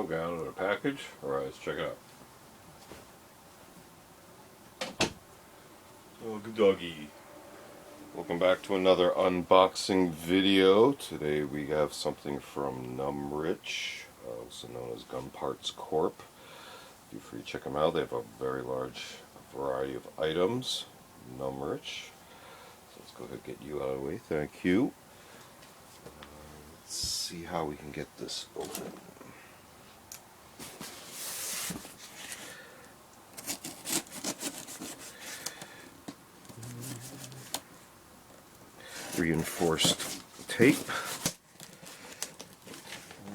got in a package. Alright, let's check it out. Oh, good doggy. Welcome back to another unboxing video. Today we have something from NUMRICH, also known as Gun Parts Corp. Feel free to check them out. They have a very large variety of items. NUMRICH. So let's go ahead and get you out of the way. Thank you. Let's see how we can get this open. Reinforced tape.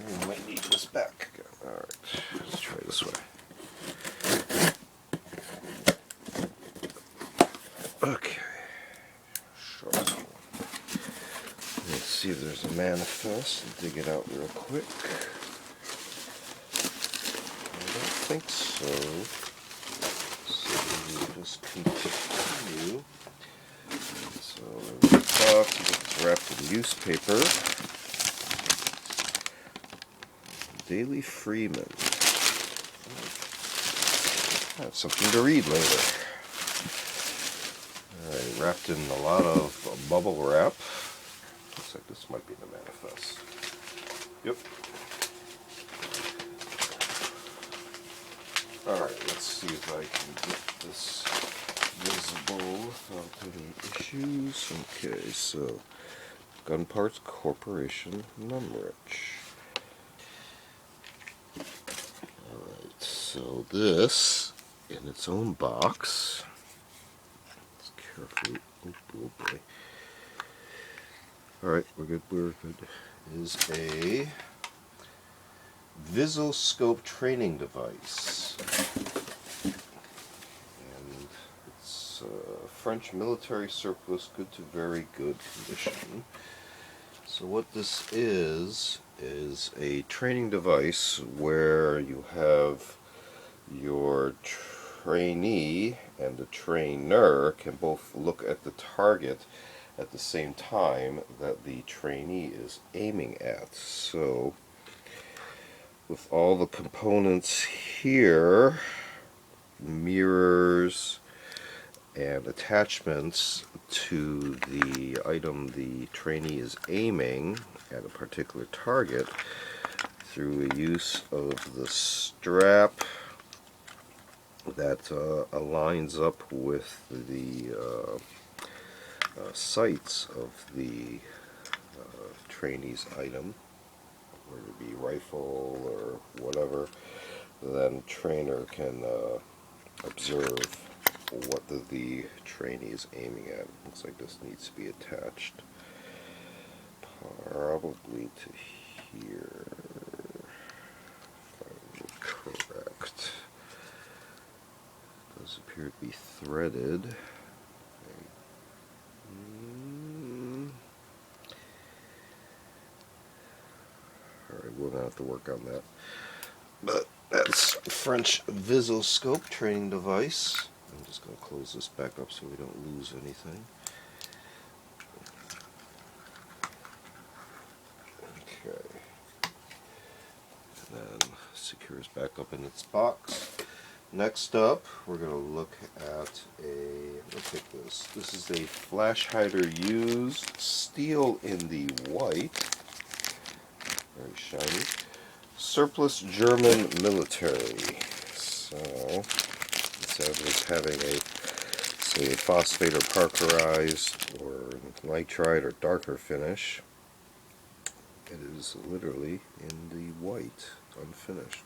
We might need this back again. Alright, let's try this way. Okay. Let's see if there's a manifest. Dig it out real quick. I don't think so. So we'll just continue. So it's wrapped in newspaper. Daily Freeman. I have something to read later. Alright, wrapped in a lot of bubble wrap. Looks like this might be the manifest. Yep. Alright, let's see if I can get this visible without any issues. Okay, so Gun Parts Corporation, NUMRICH. Alright, so this in its own box. Let's carefully. Oh boy. Alright, we're good. Is a Visoscope training device. And it's French military surplus, good to very good condition. So what this is a training device where you have your trainee and the trainer can both look at the target at the same time that the trainee is aiming at. So with all the components here, mirrors and attachments to the item the trainee is aiming at a particular target through the use of the strap that aligns up with the sights of the trainee's item, whether it be rifle or whatever. Then trainer can observe what the trainee is aiming at. Looks like this needs to be attached probably to here, if I'm correct. Does appear to be threaded. Alright, we'll have to work on that. But that's French Visoscope training device. I'm just going to close this back up so we don't lose anything. Okay. And then secures back up in its box. Next up, we're going to look at let's take this. This is a Flashhider used, steel in the white. Very shiny. Surplus German military. So, instead of just having say, phosphate or parkerized or nitride or darker finish, it is literally in the white, unfinished.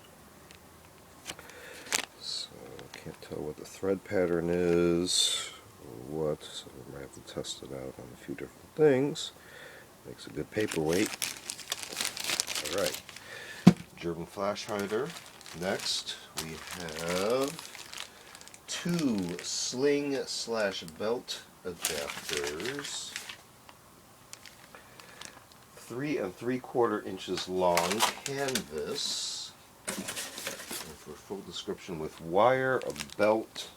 So, I can't tell what the thread pattern is or what, so we might have to test it out on a few different things. Makes a good paperweight. Alright, German Flashhider. Next, we have two Sling / belt adapters. 3 3/4 inches long canvas. And for a full description, with wire belt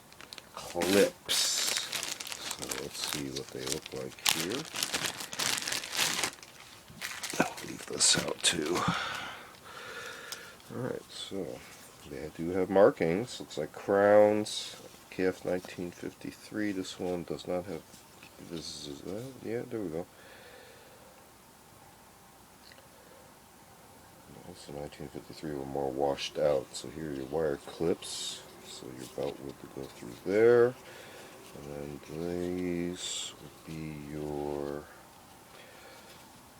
clips. So let's see what they look like here. I'll leave this out too. Alright, So, they do have markings. Looks like crowns. KF 1953. This one does not have. This is yeah. There we go. So 1953 were more washed out. So here are your wire clips. So your belt would go through there, and then these would be your,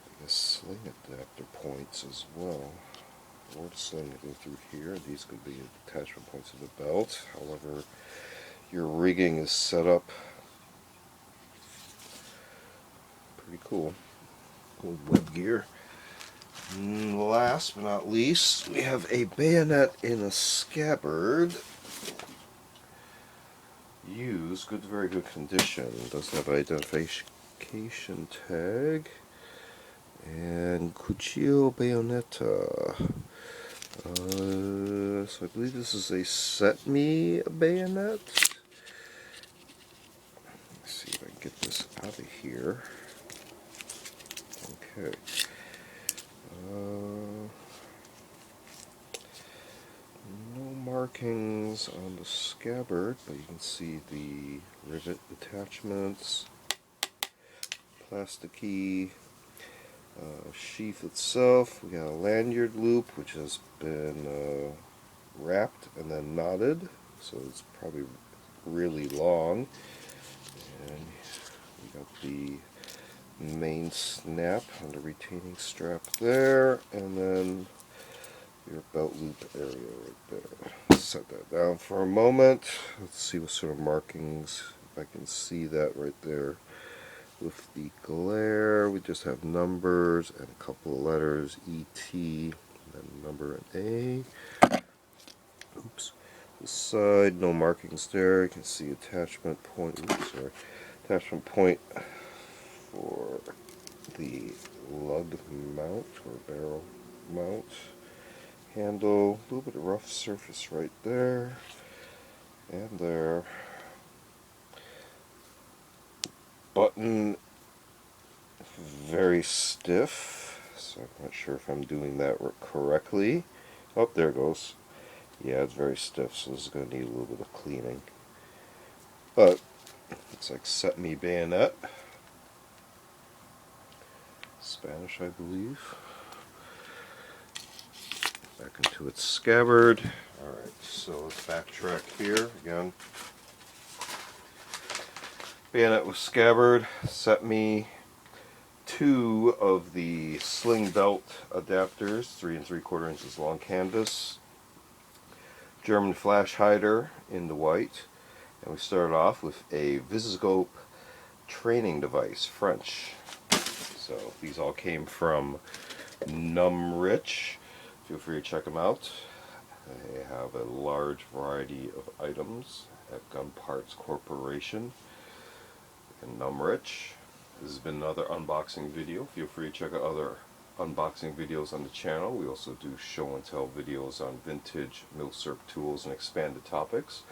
I guess, sling adapter points as well. Or the sling would go through here. These could be attachment points of the belt. However, your rigging is set up pretty cool. Cool web gear. And last but not least, we have a bayonet in a scabbard. Used, good, very good condition. Does have an identification tag. And Cuchillo Bayonetta. So I believe this is a CETME bayonet. Let's see if I can get this out of here. Okay. No markings on the scabbard, but you can see the rivet attachments, plasticky sheath itself. We got a lanyard loop which has been wrapped and then knotted, so it's probably really long. And we got the main snap on the retaining strap there, and then your belt loop area right there. Set that down for a moment. Let's see what sort of markings, if I can see that right there. With the glare, we just have numbers and a couple of letters, ET, and then number and A. Oops. This side, no markings there. You can see attachment point. Oops, sorry. Attachment point for the lug mount or barrel mount. Handle, a little bit of rough surface right there and there. Button very stiff, so I'm not sure if I'm doing that correctly. Oh, there it goes. Yeah, it's very stiff, so this is going to need a little bit of cleaning. But it's like CETME bayonet. Spanish, I believe. Back into its scabbard. Alright, so let's backtrack here again. Bayonet with scabbard, CETME, 2 of the sling belt adapters, 3 3/4 inches long canvas, German Flashhider in the white, and we started off with a Visoscope training device, French. So these all came from NUMRICH. Feel free to check them out. They have a large variety of items at Gun Parts Corporation in NUMRICH. This has been another unboxing video. Feel free to check out other unboxing videos on the channel. We also do show and tell videos on vintage milsurp tools and expanded topics.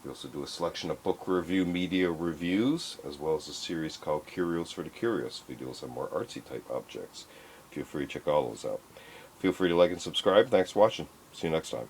We also do a selection of book review media reviews, as well as a series called Curios for the Curious, videos on more artsy type objects. Feel free to check all those out. Feel free to like and subscribe. Thanks for watching. See you next time.